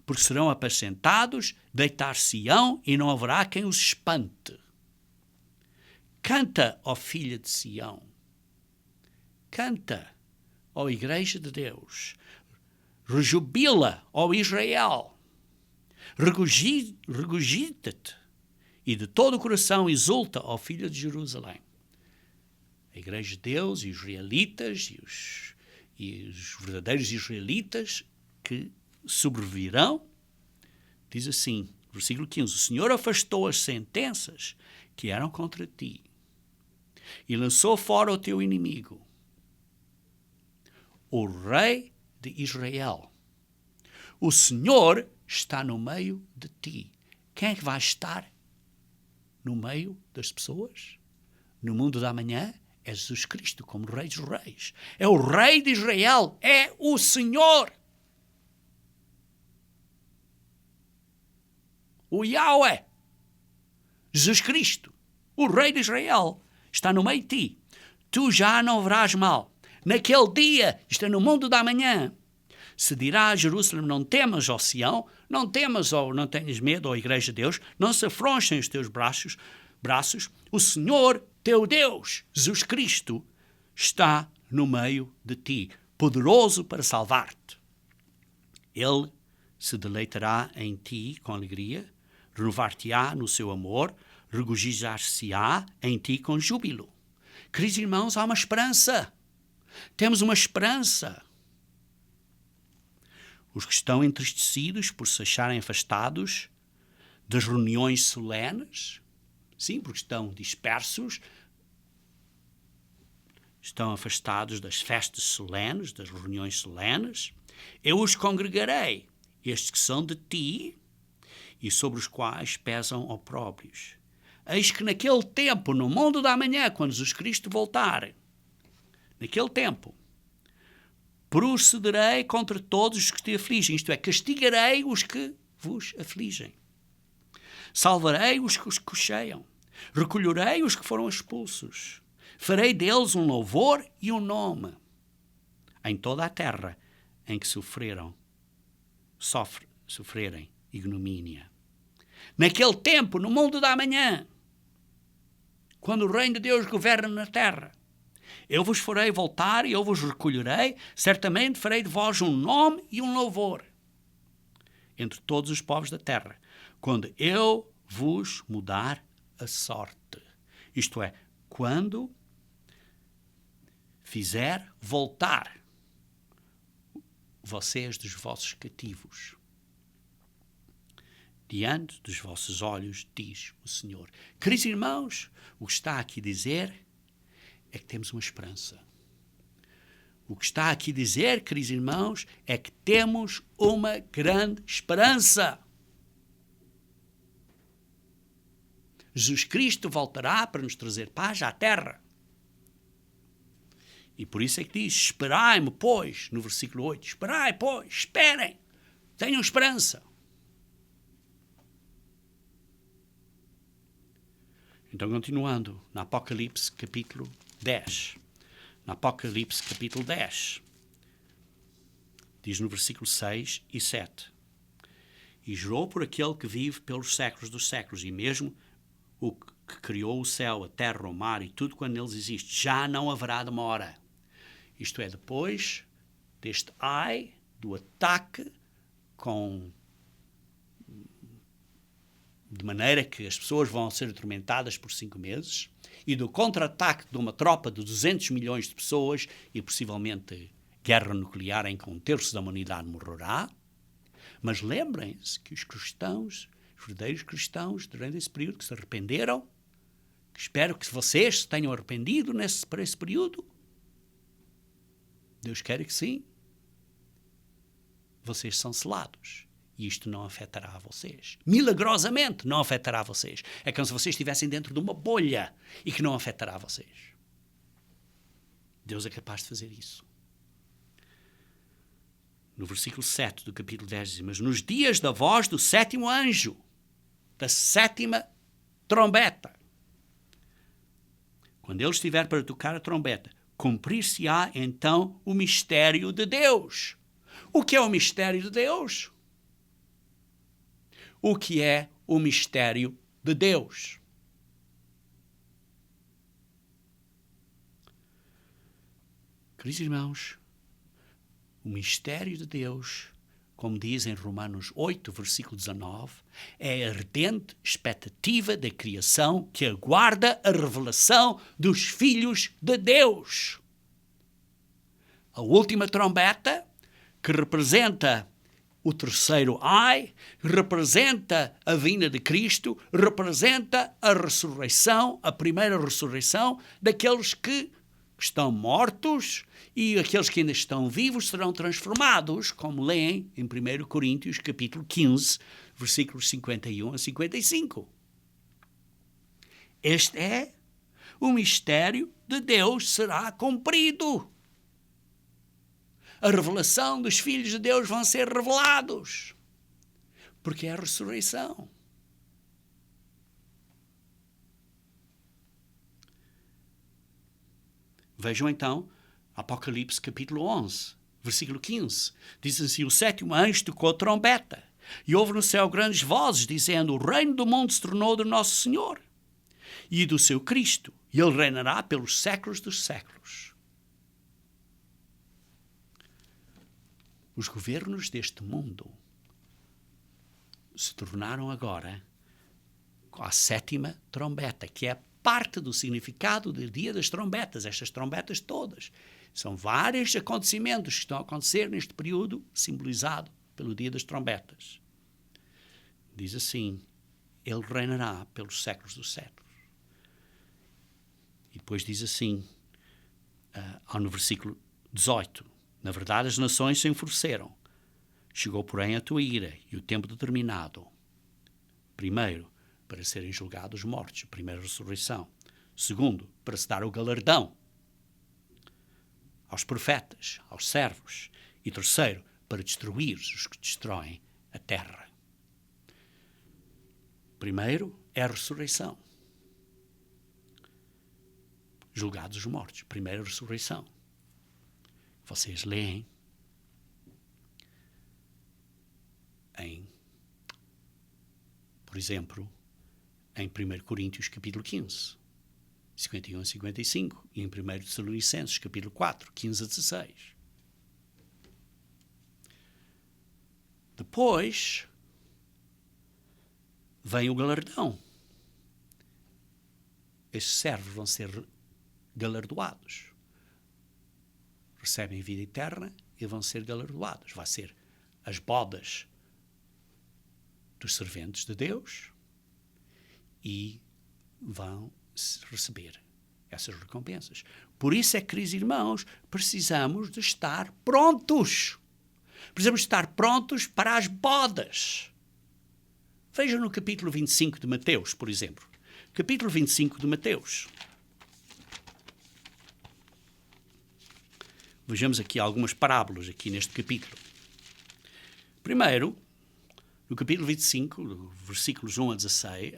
Porque serão apacentados, deitar-se-ão e não haverá quem os espante. Canta, ó filha de Sião. Canta, ó Igreja de Deus. Rejubila, ó Israel. Regozita-te e de todo o coração exulta, ó filha de Jerusalém. A Igreja de Deus e os israelitas e os verdadeiros israelitas que sobreviverão, diz assim, versículo 15, o Senhor afastou as sentenças que eram contra ti e lançou fora o teu inimigo, o rei de Israel. O Senhor está no meio de ti. Quem é que vai estar no meio das pessoas? no mundo da manhã é Jesus Cristo como Rei dos Reis. É o Rei de Israel, é o Senhor. O Yahweh, Jesus Cristo, o Rei de Israel, está no meio de ti. Tu já não verás mal. Naquele dia, isto é no mundo da manhã, se dirá a Jerusalém, não temas, ó Sião, não temas, ou não tenhas medo, ó Igreja de Deus, não se afrouxem os teus braços, o Senhor, teu Deus, Jesus Cristo, está no meio de ti, poderoso para salvar-te. Ele se deleitará em ti com alegria, renovar-te-á no seu amor, regozijar-se-á em ti com júbilo. Queridos irmãos, há uma esperança. Temos uma esperança. Os que estão entristecidos por se acharem afastados das reuniões solenes, sim, porque estão dispersos, estão afastados das festas solenes, das reuniões solenes, eu os congregarei, estes que são de ti e sobre os quais pesam opróbrios. Eis que naquele tempo, no mundo da manhã, quando Jesus Cristo voltar, naquele tempo, procederei contra todos os que te afligem, isto é, castigarei os que vos afligem. Salvarei os que os cocheiam, recolherei os que foram expulsos, farei deles um louvor e um nome em toda a terra em que sofrerem ignomínia. Naquele tempo, no mundo da manhã, quando o reino de Deus governa na terra, eu vos farei voltar e eu vos recolherei, certamente farei de vós um nome e um louvor entre todos os povos da terra, quando eu vos mudar a sorte. Isto é, quando fizer voltar vocês dos vossos cativos diante dos vossos olhos, diz o Senhor. Queridos irmãos, o que está aqui a dizer é que temos uma esperança. O que está aqui a dizer, queridos irmãos, é que temos uma grande esperança. Jesus Cristo voltará para nos trazer paz à terra. E por isso é que diz, esperai-me, pois, no versículo 8, esperai, pois, esperem, tenham esperança. Então, continuando, no Apocalipse capítulo 10. No Apocalipse capítulo 10, diz no versículo 6 e 7. E jurou por aquele que vive pelos séculos dos séculos, e mesmo o que criou o céu, a terra, o mar e tudo quando neles existe, já não haverá demora. Isto é, depois deste ai, do ataque de maneira que as pessoas vão ser atormentadas por 5 meses, e do contra-ataque de uma tropa de 200 milhões de pessoas e possivelmente guerra nuclear em que 1/3 da humanidade morrerá. Mas lembrem-se que os cristãos, os verdadeiros cristãos, durante esse período que se arrependeram, que espero que vocês se tenham arrependido para esse período, Deus quer que sim, vocês são selados. E isto não afetará a vocês. Milagrosamente não afetará a vocês. É como se vocês estivessem dentro de uma bolha e que não afetará a vocês. Deus é capaz de fazer isso. No versículo 7 do capítulo 10 diz, mas nos dias da voz do 7º anjo, da 7ª trombeta, quando ele estiver para tocar a trombeta, cumprir-se-á então o mistério de Deus. O que é o mistério de Deus? O que é o mistério de Deus? Queridos irmãos, o mistério de Deus, como diz em Romanos 8, versículo 19, é a ardente expectativa da criação que aguarda a revelação dos filhos de Deus. A última trombeta, que representa o terceiro ai, representa a vinda de Cristo, representa a ressurreição, a primeira ressurreição daqueles que estão mortos, e aqueles que ainda estão vivos serão transformados, como leem em 1 Coríntios capítulo 15, versículos 51 a 55. Este é o mistério de Deus será cumprido. A revelação dos filhos de Deus vão ser revelados. Porque é a ressurreição. Vejam então Apocalipse capítulo 11, versículo 15. Diz assim: o sétimo anjo tocou a trombeta, e houve no céu grandes vozes, dizendo: o reino do mundo se tornou do nosso Senhor e do seu Cristo, e ele reinará pelos séculos dos séculos. Os governos deste mundo se tornaram agora com a sétima trombeta, que é parte do significado do dia das trombetas. Estas trombetas todas são vários acontecimentos que estão a acontecer neste período simbolizado pelo dia das trombetas. Diz assim: ele reinará pelos séculos dos séculos. E depois diz assim, no versículo 18: na verdade as nações se enfureceram, chegou porém a tua ira e o tempo determinado. Primeiro, para serem julgados os mortos, a primeira ressurreição. Segundo, para se dar o galardão aos profetas, aos servos. E terceiro, para destruir os que destroem a terra. Primeiro é a ressurreição. Julgados os mortos, primeira ressurreição. Vocês leem por exemplo, em 1 Coríntios capítulo 15, 51 a 55, e em 1 Tessalonicenses capítulo 4, 15 a 16. Depois vem o galardão. Estes servos vão ser galardoados. Recebem vida eterna e vão ser galardoados. Vai ser as bodas dos serventes de Deus e vão receber essas recompensas. Por isso é que, queridos irmãos, precisamos de estar prontos. Precisamos estar prontos para as bodas. Vejam no capítulo 25 de Mateus, por exemplo. Capítulo 25 de Mateus. Vejamos aqui algumas parábolas aqui neste capítulo. Primeiro, no capítulo 25, versículos 1 a 16,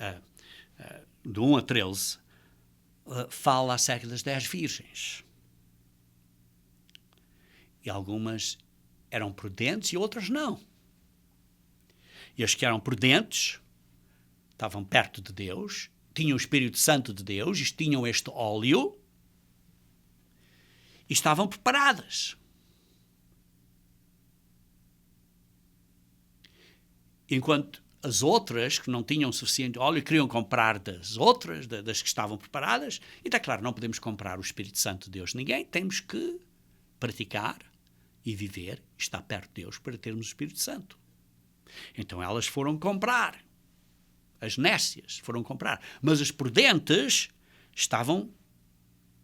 de 1 a 13, fala acerca das 10 virgens. E algumas eram prudentes e outras não. E as que eram prudentes estavam perto de Deus, tinham o Espírito Santo de Deus, e tinham este óleo, e estavam preparadas. Enquanto as outras, que não tinham suficiente óleo, queriam comprar das outras, das que estavam preparadas. E está claro, não podemos comprar o Espírito Santo de Deus de ninguém. Temos que praticar e viver, estar perto de Deus para termos o Espírito Santo. Então elas foram comprar. As nécias foram comprar. Mas as prudentes estavam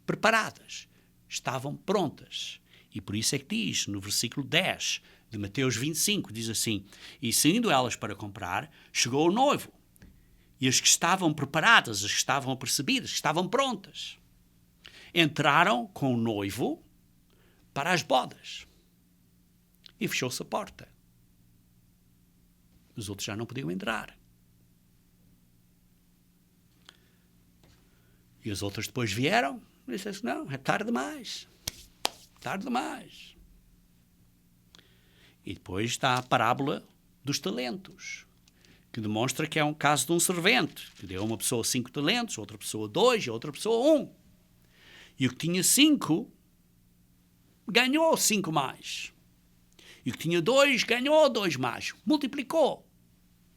preparadas. Estavam prontas. E por isso é que diz, no versículo 10 de Mateus 25, diz assim: e saindo elas para comprar, chegou o noivo. E as que estavam preparadas, as que estavam apercebidas, que estavam prontas, entraram com o noivo para as bodas. E fechou-se a porta. Os outros já não podiam entrar. E as outras depois vieram e disseram assim: não, é tarde demais. Tarde demais. E depois está a parábola dos talentos, que demonstra que é um caso de um servente, que deu a uma pessoa 5 talentos, outra pessoa 2 e outra pessoa 1. E o que tinha 5 ganhou 5 mais. E o que tinha 2 ganhou 2 mais. Multiplicou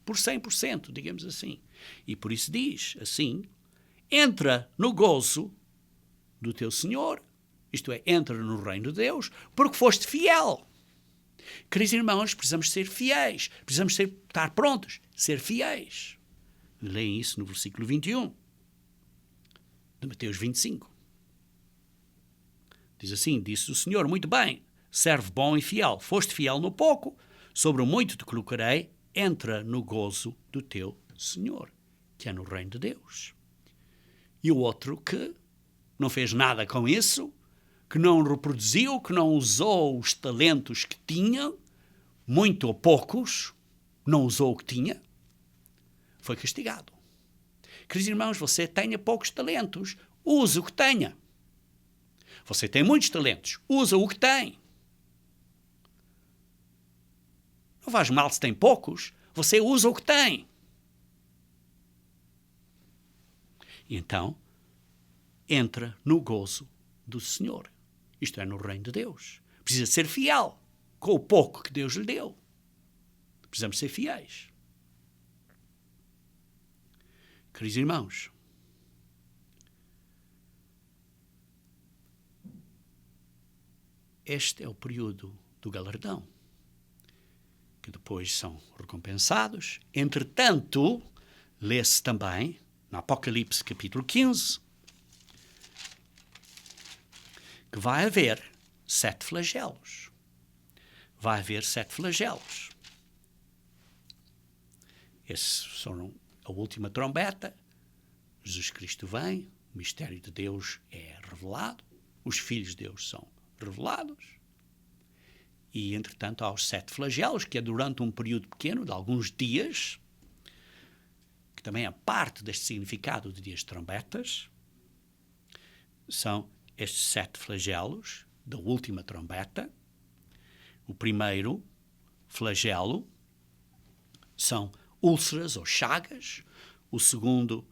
por 100%, digamos assim. E por isso diz assim: entra no gozo do teu Senhor, isto é, entra no reino de Deus, porque foste fiel. Queridos irmãos, precisamos ser fiéis, precisamos estar prontos, ser fiéis. Leem isso no versículo 21 de Mateus 25. Diz assim: disse o Senhor, muito bem, servo bom e fiel, foste fiel no pouco, sobre o muito te colocarei, entra no gozo do teu Senhor, que é no reino de Deus. E o outro que não fez nada com isso, que não reproduziu, que não usou os talentos que tinha, muito ou poucos, não usou o que tinha, foi castigado. Queridos irmãos, você tenha poucos talentos, use o que tenha. Você tem muitos talentos, usa o que tem. Não faz mal se tem poucos, você usa o que tem. E então, entra no gozo do Senhor. Isto é, no reino de Deus. Precisa ser fiel com o pouco que Deus lhe deu. Precisamos ser fiéis. Queridos irmãos, este é o período do galardão, que depois são recompensados. Entretanto, lê-se também, no Apocalipse capítulo 15, que vai haver 7 flagelos. Vai haver 7 flagelos. Esses são a última trombeta. Jesus Cristo vem, o mistério de Deus é revelado, os filhos de Deus são revelados. E, entretanto, há os 7 flagelos, que é durante um período pequeno, de alguns dias, que também é parte deste significado de dias de trombetas. São estes 7 flagelos da última trombeta. O primeiro flagelo são úlceras ou chagas. O segundo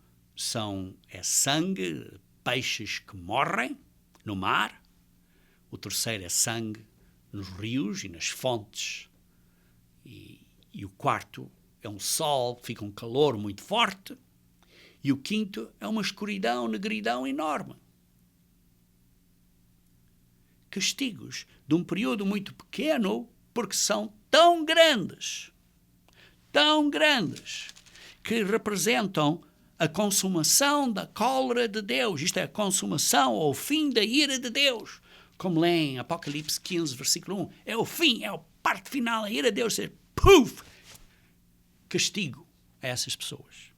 é sangue, peixes que morrem no mar. O terceiro é sangue nos rios e nas fontes. E o quarto é um sol, fica um calor muito forte. E o quinto é uma escuridão, negridão enorme. Castigos de um período muito pequeno, porque são tão grandes, que representam a consumação da cólera de Deus. Isto é, a consumação ou o fim da ira de Deus. Como lê em Apocalipse 15, versículo 1. É o fim, é a parte final, a ira de Deus. Puf! Castigo a essas pessoas.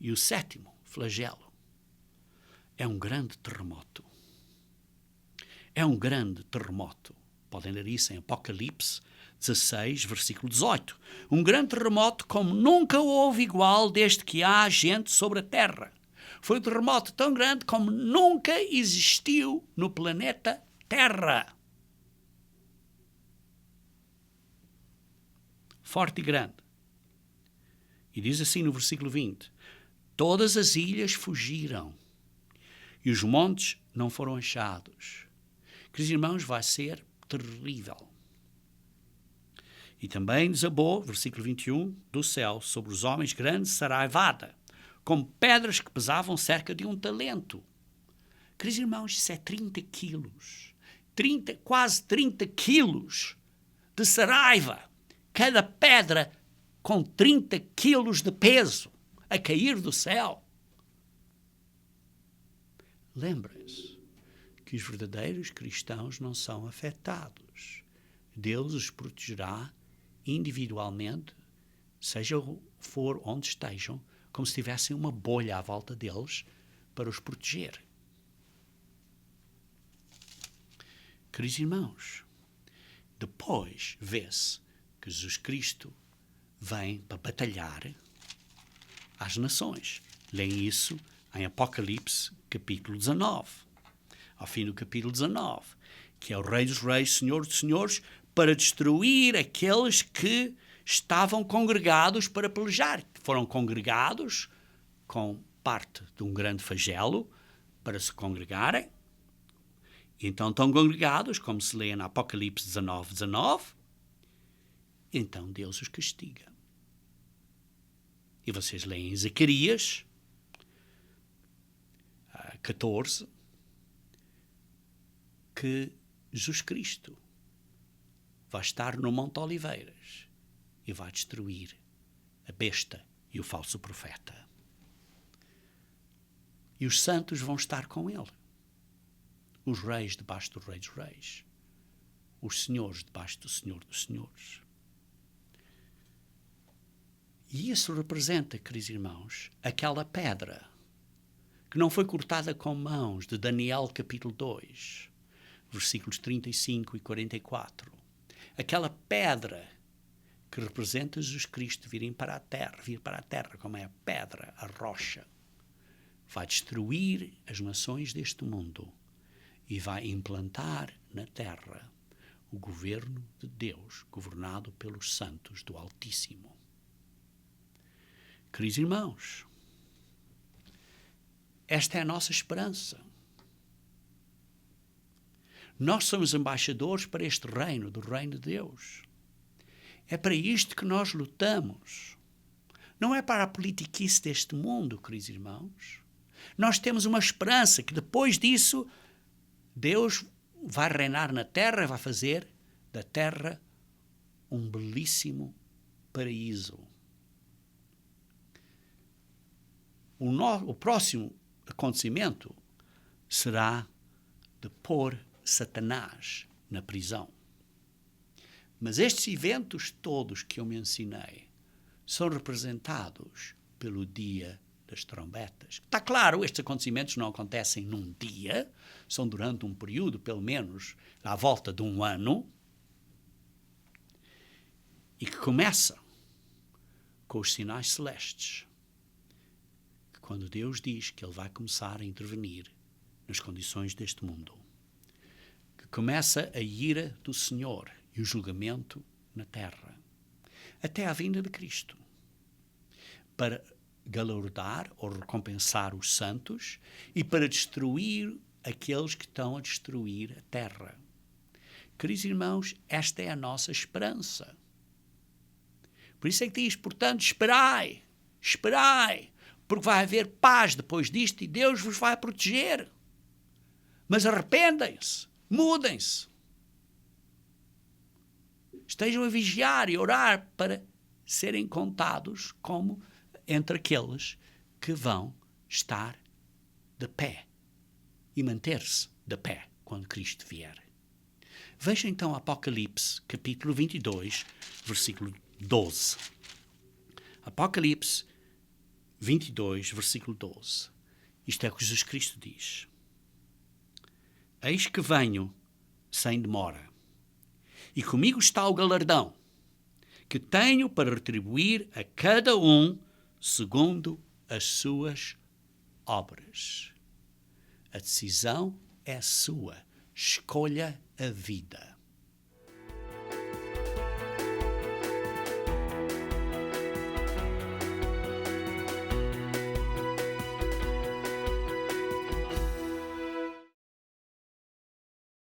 E o 7º flagelo é um grande terremoto. É um grande terremoto. Podem ler isso em Apocalipse 16, versículo 18. Um grande terremoto como nunca houve igual desde que há gente sobre a terra. Foi um terremoto tão grande como nunca existiu no planeta Terra. Forte e grande. E diz assim no versículo 20. Todas as ilhas fugiram e os montes não foram achados. Queridos irmãos, vai ser terrível. E também desabou, versículo 21, do céu sobre os homens grande saraivada, como pedras que pesavam cerca de 1 talento. Queridos irmãos, isso é 30 quilos. Quase 30 quilos de saraiva. Cada pedra com 30 quilos de peso a cair do céu. Lembrem-se que os verdadeiros cristãos não são afetados. Deus os protegerá individualmente, seja for onde estejam, como se tivessem uma bolha à volta deles para os proteger. Queridos irmãos, depois vê-se que Jesus Cristo vem para batalhar às nações. Leem isso em Apocalipse, capítulo 19. Ao fim do capítulo 19, que é o Rei dos Reis, Senhor dos Senhores, para destruir aqueles que estavam congregados para pelejar. Foram congregados com parte de um grande flagelo para se congregarem. E então estão congregados, como se lê na Apocalipse 19, 19. Então Deus os castiga. E vocês leem em Zacarias 14 que Jesus Cristo vai estar no Monte Oliveiras e vai destruir a besta e o falso profeta. E os santos vão estar com ele. Os reis debaixo do Rei dos Reis. Os senhores debaixo do Senhor dos Senhores. E isso representa, queridos irmãos, aquela pedra que não foi cortada com mãos, de Daniel capítulo 2, versículos 35 e 44. Aquela pedra que representa Jesus Cristo vir para a terra, como é a pedra, a rocha, vai destruir as nações deste mundo e vai implantar na terra o governo de Deus, governado pelos santos do Altíssimo. Queridos irmãos, esta é a nossa esperança. Nós somos embaixadores para este reino, do reino de Deus. É para isto que nós lutamos. Não é para a politiquice deste mundo, queridos irmãos. Nós temos uma esperança que depois disso Deus vai reinar na terra, vai fazer da terra um belíssimo paraíso. O próximo acontecimento será de pôr Satanás na prisão. Mas estes eventos todos que eu mencionei são representados pelo dia das trombetas. Está claro, estes acontecimentos não acontecem num dia, são durante um período, pelo menos, à volta de um ano, e que começa com os sinais celestes. Quando Deus diz que Ele vai começar a intervenir nas condições deste mundo, que começa a ira do Senhor e o julgamento na terra, até à vinda de Cristo, para galardar ou recompensar os santos e para destruir aqueles que estão a destruir a terra. Queridos irmãos, esta é a nossa esperança. Por isso é que diz, portanto, esperai, porque vai haver paz depois disto e Deus vos vai proteger. Mas arrependem-se, mudem-se. Estejam a vigiar e orar para serem contados como entre aqueles que vão estar de pé e manter-se de pé quando Cristo vier. Veja então Apocalipse, capítulo 22, versículo 12. Apocalipse 22, versículo 12. Isto é o que Jesus Cristo diz. Eis que venho sem demora, e comigo está o galardão, que tenho para retribuir a cada um segundo as suas obras. A decisão é sua. Escolha a vida.